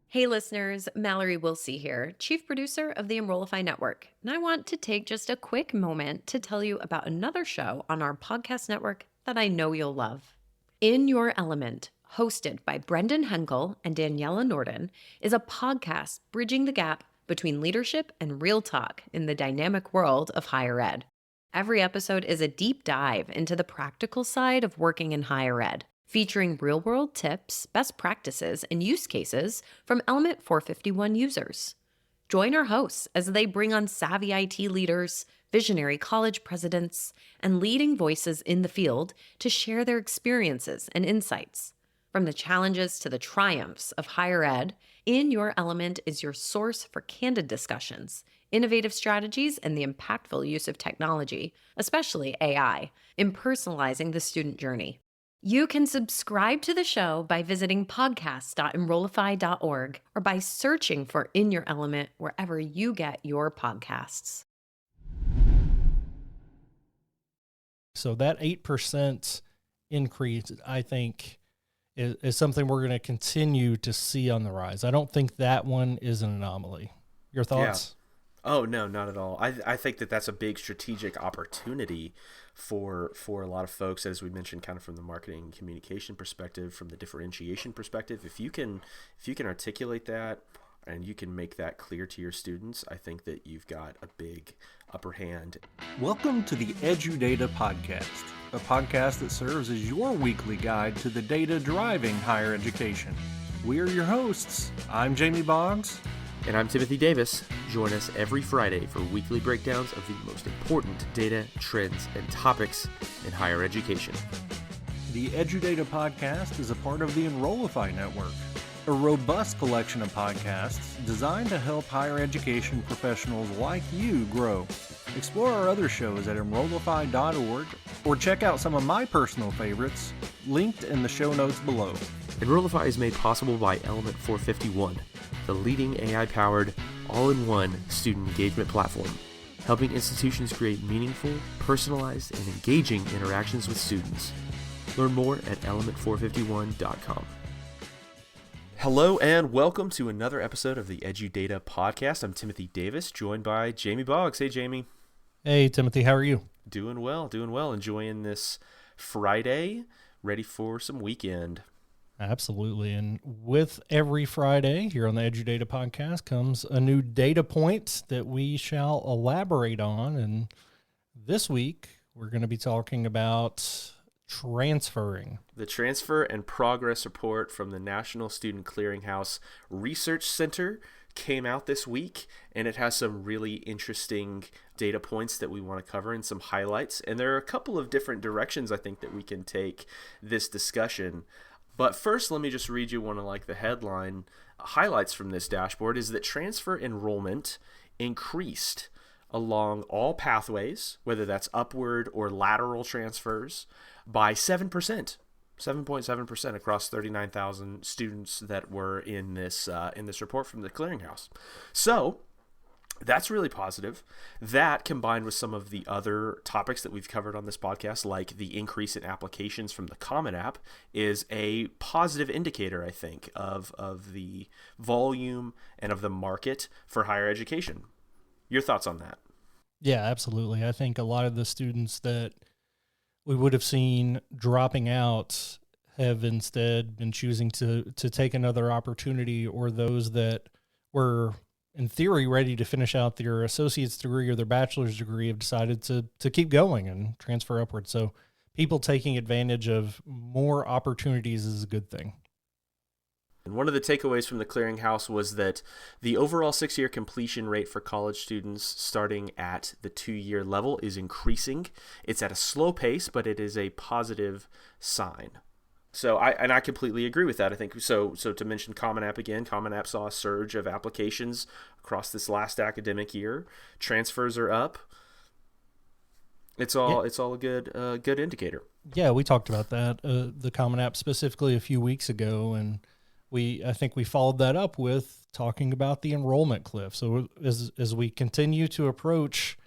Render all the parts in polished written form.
Hey listeners, Mallory Wilsey here, Chief Producer of the Enrollify Network, and I want to take just a quick moment to tell you about another show on our podcast network that I know you'll love. In Your Element, hosted by Brendan Henkel and Daniela Norden, is a podcast bridging the gap between leadership and real talk in the dynamic world of higher ed. Every episode is a deep dive into the practical side of working in higher ed, featuring real-world tips, best practices, and use cases from Element 451 users. Join our hosts as they bring on savvy IT leaders, visionary college presidents, and leading voices in the field to share their experiences and insights. From the challenges to the triumphs of higher ed, In Your Element is your source for candid discussions, innovative strategies, and the impactful use of technology, especially AI, in personalizing the student journey. You can subscribe to the show by visiting podcast.enrollify.org or by searching for In Your Element wherever you get your podcasts. So that 8% increase, I think, is something we're going to continue to see on the rise. I don't think that one is an anomaly. Your thoughts? Yeah. Oh, no, not at all. I think that that's a big strategic opportunity for a lot of folks, as we mentioned, kind of from the marketing and communication perspective, from the differentiation perspective. If you can articulate that and you can make that clear to your students, I think that you've got a big upper hand. Welcome to the EduData Podcast, a podcast that serves as your weekly guide to the data driving higher education. We are your hosts. I'm Jamie Boggs. And I'm Timothy Davis. Join us every Friday for weekly breakdowns of the most important data, trends, and topics in higher education. The EduData Podcast is a part of the Enrollify Network, a robust collection of podcasts designed to help higher education professionals like you grow. Explore our other shows at enrollify.org or check out some of my personal favorites linked in the show notes below. Enrollify is made possible by Element 451, the leading AI-powered, all-in-one student engagement platform, helping institutions create meaningful, personalized, and engaging interactions with students. Learn more at element451.com. Hello and welcome to another episode of the EduData Podcast. I'm Timothy Davis, joined by Jamie Boggs. Hey, Jamie. Hey, Timothy, how are you? Doing well. Enjoying this Friday, ready for some weekend. Absolutely. And with every Friday here on the EduData Podcast comes a new data point that we shall elaborate on. And this week, we're going to be talking about transferring. The Transfer and Progress Report from the National Student Clearinghouse Research Center came out this week, and it has some really interesting data points that we want to cover and some highlights. And there are a couple of different directions I think that we can take this discussion. But first, let me just read you one of the headline highlights from this dashboard is that transfer enrollment increased along all pathways, whether that's upward or lateral transfers, by 7%, 7.7% across 39,000 students that were in this report from the clearinghouse. So that's really positive. That, combined with some of the other topics that we've covered on this podcast, like the increase in applications from the Common App, is a positive indicator, I think, of the volume and of the market for higher education. Your thoughts on that? Yeah, absolutely. I think a lot of the students that we would have seen dropping out have instead been choosing to take another opportunity, or those that were in theory ready to finish out their associate's degree or their bachelor's degree have decided to keep going and transfer upward. So people taking advantage of more opportunities is a good thing. And one of the takeaways from the clearinghouse was that the overall 6-year completion rate for college students starting at the 2-year level is increasing. It's at a slow pace, but it is a positive sign. So I completely agree with that. I think so to mention Common App again, Common App saw a surge of applications across this last academic year. Transfers are up. It's all a good indicator. Yeah, we talked about that, the Common App specifically a few weeks ago, and I think we followed that up with talking about the enrollment cliff. So as we continue to approach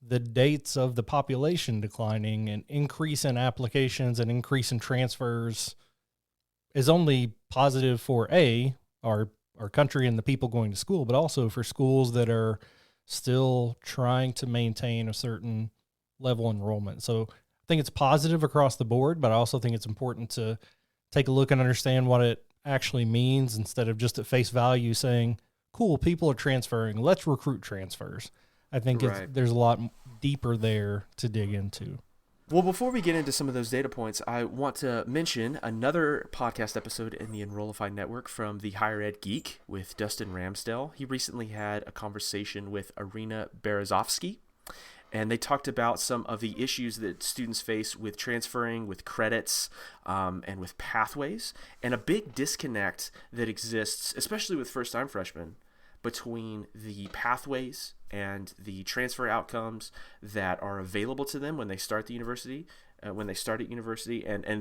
the dates of the population declining, and increase in applications and increase in transfers is only positive for our our country and the people going to school, but also for schools that are still trying to maintain a certain level of enrollment. So I think it's positive across the board, but I also think it's important to take a look and understand what it actually means instead of just at face value saying, cool, people are transferring, let's recruit transfers. I think there's a lot deeper there to dig into. Well, before we get into some of those data points, I want to mention another podcast episode in the Enrollify network from the Higher Ed Geek with Dustin Ramsdell. He recently had a conversation with Irina Berezovsky, and they talked about some of the issues that students face with transferring, with credits, and with pathways, and a big disconnect that exists, especially with first-time freshmen, between the pathways and the transfer outcomes that are available to them when they start the university, and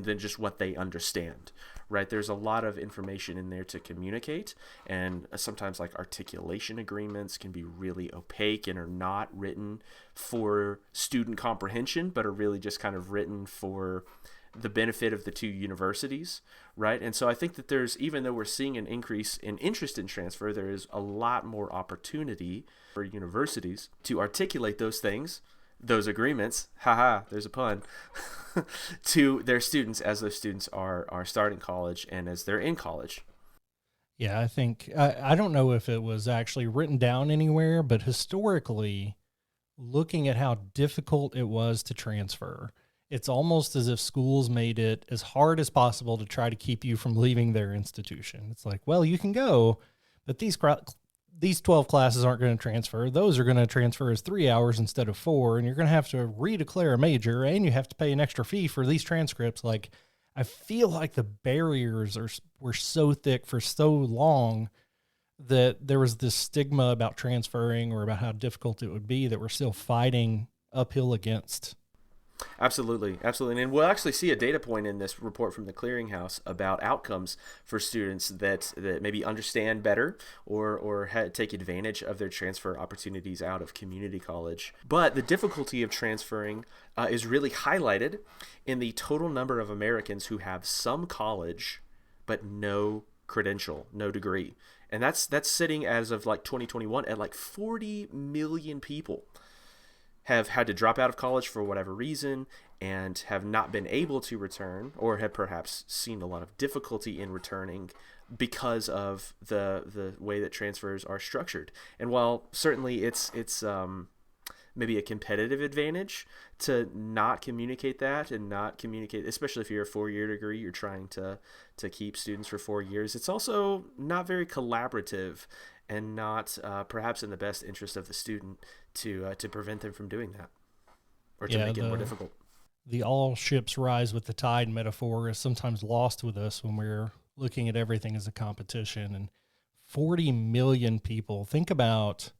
then just what they understand, right? There's a lot of information in there to communicate, and sometimes like articulation agreements can be really opaque and are not written for student comprehension, but are really just kind of written for the benefit of the two universities, right? And so I think that there's, even though we're seeing an increase in interest in transfer, there is a lot more opportunity for universities to articulate those things, those agreements, there's a pun, to their students as those students are starting college and as they're in college. Yeah, I think, I don't know if it was actually written down anywhere, but historically, looking at how difficult it was to transfer, it's almost as if schools made it as hard as possible to try to keep you from leaving their institution. It's like, well, you can go, but these 12 classes aren't going to transfer. Those are going to transfer as 3 hours instead of 4, and you're going to have to redeclare a major, and you have to pay an extra fee for these transcripts. Like, I feel like the barriers were so thick for so long that there was this stigma about transferring or about how difficult it would be that we're still fighting uphill against. Absolutely. And we'll actually see a data point in this report from the Clearinghouse about outcomes for students that maybe understand better or take advantage of their transfer opportunities out of community college. But the difficulty of transferring is really highlighted in the total number of Americans who have some college but no credential, no degree. And that's sitting as of like 2021 at like 40 million people have had to drop out of college for whatever reason and have not been able to return, or have perhaps seen a lot of difficulty in returning because of the way that transfers are structured. And while certainly it's maybe a competitive advantage to not communicate that and not communicate, especially if you're a 4-year degree, you're trying to keep students for 4 years, it's also not very collaborative and not perhaps in the best interest of the student to prevent them from doing that, or to make it more difficult. The all ships rise with the tide metaphor is sometimes lost with us when we're looking at everything as a competition. And 40 million people, think about,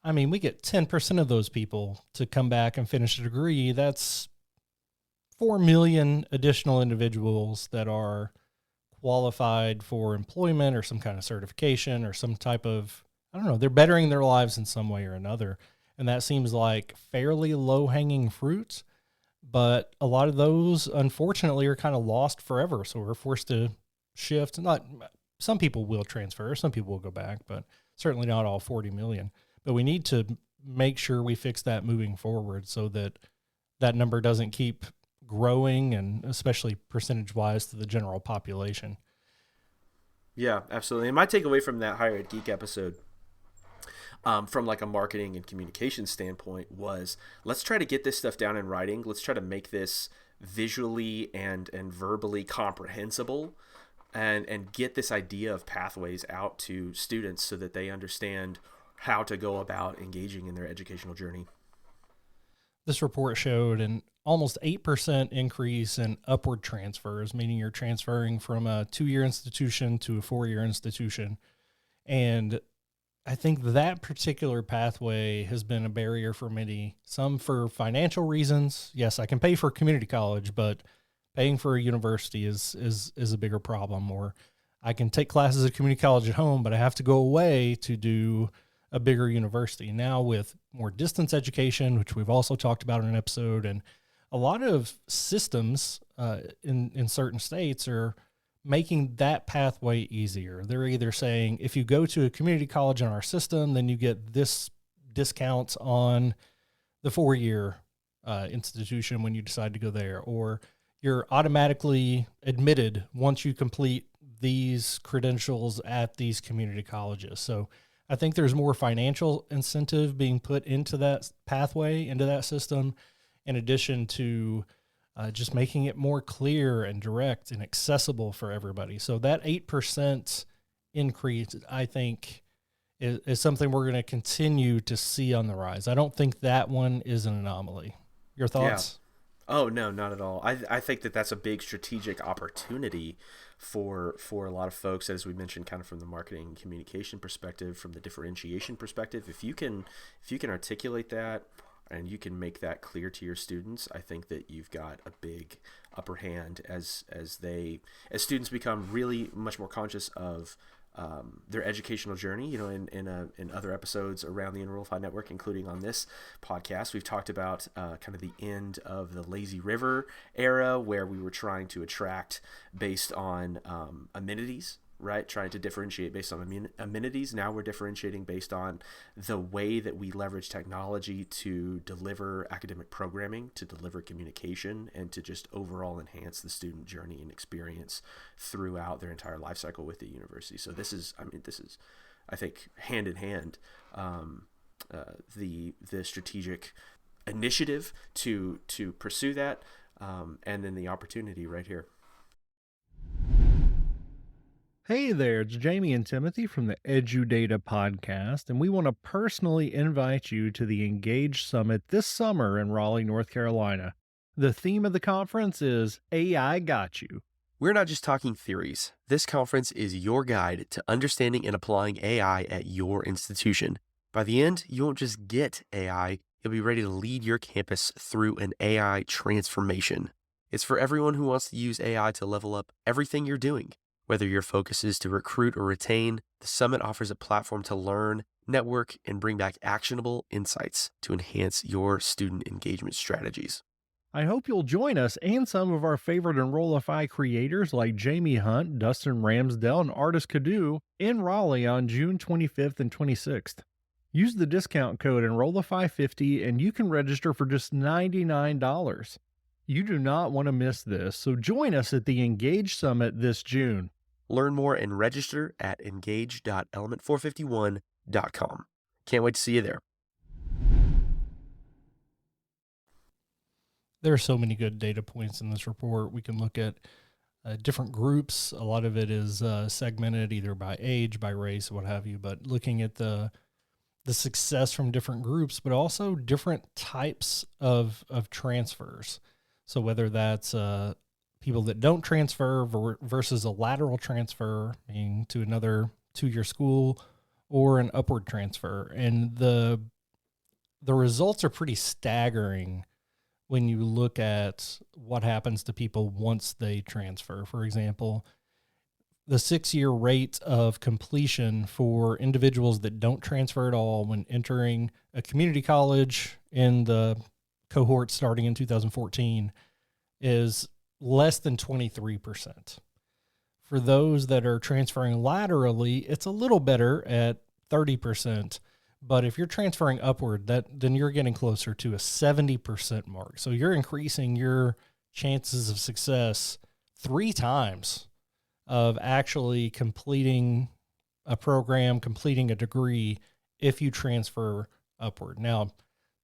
I mean, we get 10% of those people to come back and finish a degree. That's 4 million additional individuals that are qualified for employment or some kind of certification or some type of, I don't know, they're bettering their lives in some way or another. And that seems like fairly low-hanging fruit, but a lot of those, unfortunately, are kind of lost forever. So we're forced to shift. Some people will transfer, some people will go back, but certainly not all 40 million. But we need to make sure we fix that moving forward so that that number doesn't keep growing, and especially percentage-wise to the general population. Yeah, absolutely. And my takeaway from that Higher Ed Geek episode, from like a marketing and communication standpoint, was let's try to get this stuff down in writing. Let's try to make this visually and verbally comprehensible, and get this idea of pathways out to students so that they understand how to go about engaging in their educational journey. This report showed an almost 8% increase in upward transfers, meaning you're transferring from a 2-year institution to a 4-year institution. And I think that particular pathway has been a barrier for many, some for financial reasons. Yes, I can pay for community college, but paying for a university is a bigger problem. Or I can take classes at community college at home, but I have to go away to do a bigger university. Now with more distance education, which we've also talked about in an episode, and a lot of systems in certain states are making that pathway easier. They're either saying, if you go to a community college in our system, then you get this discounts on the 4-year institution when you decide to go there, or you're automatically admitted once you complete these credentials at these community colleges. So I think there's more financial incentive being put into that pathway, into that system, in addition to just making it more clear and direct and accessible for everybody. So that 8% increase, I think, is something we're going to continue to see on the rise. I don't think that one is an anomaly. Your thoughts? Yeah. Oh, no, not at all. I think that that's a big strategic opportunity for a lot of folks, as we mentioned, kind of from the marketing and communication perspective, from the differentiation perspective. If you can articulate that and you can make that clear to your students, I think that you've got a big upper hand as students become really much more conscious of their educational journey. You know, in other episodes around the Enrollify network, including on this podcast, we've talked about kind of the end of the lazy river era, where we were trying to attract based on amenities, right? Trying to differentiate based on amenities. Now we're differentiating based on the way that we leverage technology to deliver academic programming, to deliver communication, and to just overall enhance the student journey and experience throughout their entire life cycle with the university. So this is, I think, hand in hand, the strategic initiative to pursue that, and then the opportunity right here. Hey there, it's Jamie and Timothy from the EduData Podcast, and we want to personally invite you to the Engage Summit this summer in Raleigh, North Carolina. The theme of the conference is AI Got You. We're not just talking theories. This conference is your guide to understanding and applying AI at your institution. By the end, you won't just get AI, you'll be ready to lead your campus through an AI transformation. It's for everyone who wants to use AI to level up everything you're doing. Whether your focus is to recruit or retain, the summit offers a platform to learn, network, and bring back actionable insights to enhance your student engagement strategies. I hope you'll join us and some of our favorite Enrollify creators like Jamie Hunt, Dustin Ramsdell, and Artis Cadu in Raleigh on June 25th and 26th. Use the discount code Enrollify50 and you can register for just $99. You do not want to miss this, so join us at the Engage Summit this June. Learn more and register at engage.element451.com. Can't wait to see you there. There are so many good data points in this report. We can look at different groups. A lot of it is segmented either by age, by race, what have you, but looking at the success from different groups, but also different types of transfers. So whether that's people that don't transfer versus a lateral transfer, meaning to another 2-year school, or an upward transfer. And the results are pretty staggering when you look at what happens to people once they transfer. For example, the 6-year rate of completion for individuals that don't transfer at all when entering a community college in the cohort starting in 2014 is less than 23%. For those that are transferring laterally, it's a little better at 30%. But if you're transferring upward, then you're getting closer to a 70% mark. So you're increasing your chances of success 3 times of actually completing a program, completing a degree if you transfer upward. Now,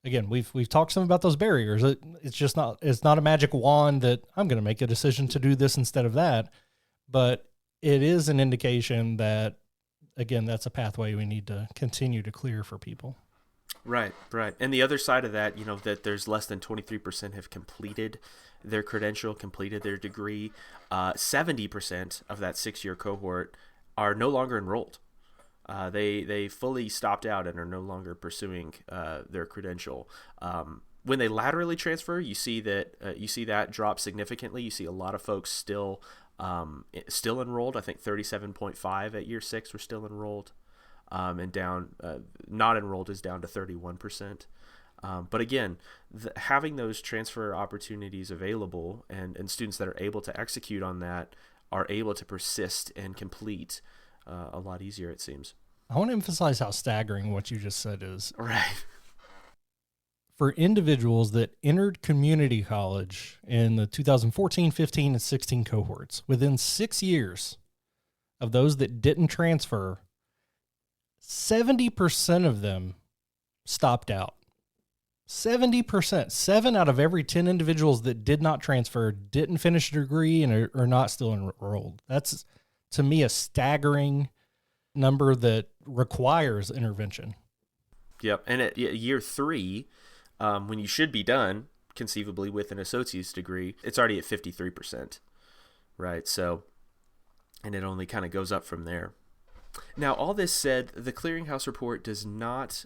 again, we've talked some about those barriers. It's not a magic wand that I'm going to make a decision to do this instead of that, but it is an indication that, again, that's a pathway we need to continue to clear for people. Right. And the other side of that, that there's less than 23% have completed their credential, completed their degree. 70% of that 6-year cohort are no longer enrolled. They fully stopped out and are no longer pursuing their credential. When they laterally transfer, you see that drop significantly. You see a lot of folks still enrolled. I think 37.5 at year 6 were still enrolled, and down not enrolled is down to 31%. But again, having those transfer opportunities available and students that are able to execute on that are able to persist and complete a lot easier, it seems. I want to emphasize how staggering what you just said is. Right. For individuals that entered community college in the 2014, 15, and 16 cohorts, within 6 years of those that didn't transfer, 70% of them stopped out. 70%. 7 out of every 10 individuals that did not transfer didn't finish a degree and are not still enrolled. That's, to me, a staggering number that requires intervention. Yep. And at year 3, when you should be done, conceivably, with an associate's degree, it's already at 53%, right? So, and it only kind of goes up from there. Now, all this said, the Clearinghouse report does not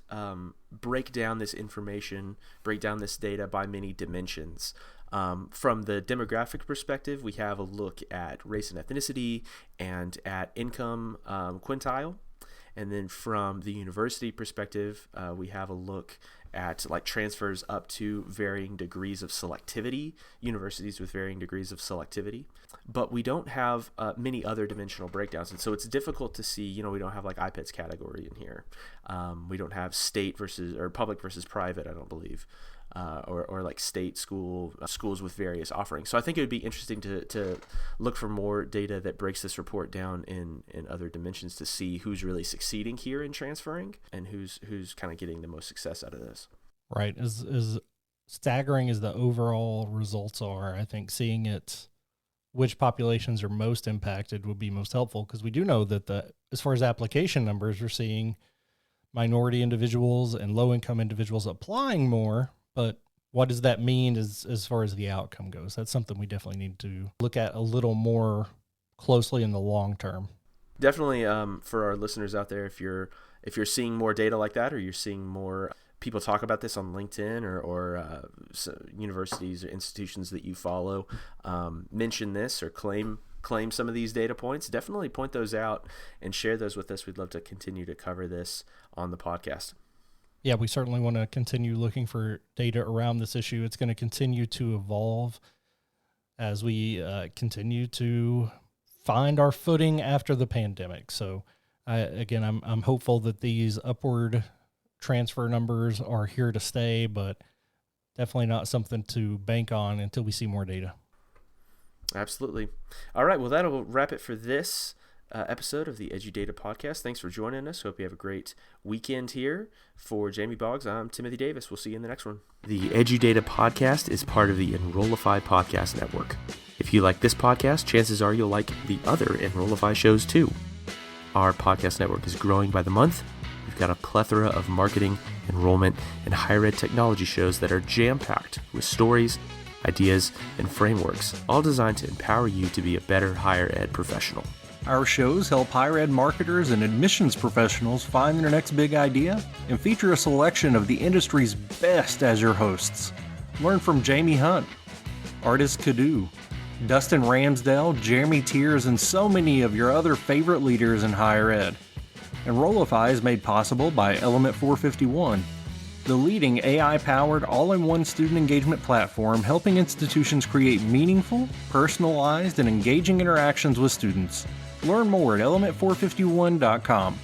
break down this information, break down this data by many dimensions. From the demographic perspective, we have a look at race and ethnicity and at income quintile. And then from the university perspective, we have a look at like transfers up to varying degrees of selectivity, universities with varying degrees of selectivity. But we don't have many other dimensional breakdowns. And so it's difficult to see, we don't have like IPED's category in here. We don't have state versus, or public versus private, I don't believe. Or like state schools with various offerings. So I think it would be interesting to look for more data that breaks this report down in other dimensions to see who's really succeeding here in transferring and who's kind of getting the most success out of this. Right. As staggering as the overall results are, I think seeing which populations are most impacted would be most helpful, because we do know that as far as application numbers, we're seeing minority individuals and low-income individuals applying more. But what does that mean as far as the outcome goes? That's something we definitely need to look at a little more closely in the long term. Definitely, for our listeners out there, if you're seeing more data like that, or you're seeing more people talk about this on LinkedIn or universities or institutions that you follow, mention this or claim some of these data points, definitely point those out and share those with us. We'd love to continue to cover this on the podcast. Yeah, we certainly want to continue looking for data around this issue. It's going to continue to evolve as we continue to find our footing after the pandemic. So, I'm hopeful that these upward transfer numbers are here to stay, but definitely not something to bank on until we see more data. Absolutely. All right, well, that'll wrap it for this episode of the EduData Podcast. Thanks for joining us. Hope you have a great weekend here. For Jamie Boggs, I'm Timothy Davis. We'll see you in the next one. The EduData Podcast is part of the Enrollify Podcast Network. If you like this podcast, chances are you'll like the other Enrollify shows too. Our podcast network is growing by the month. We've got a plethora of marketing, enrollment, and higher ed technology shows that are jam-packed with stories, ideas, and frameworks, all designed to empower you to be a better higher ed professional. Our shows help higher ed marketers and admissions professionals find their next big idea and feature a selection of the industry's best as your hosts. Learn from Jamie Hunt, Artis Cadu, Dustin Ramsdale, Jeremy Tiers, and so many of your other favorite leaders in higher ed. Enrollify is made possible by Element 451, the leading AI-powered all-in-one student engagement platform helping institutions create meaningful, personalized, and engaging interactions with students. Learn more at element451.com.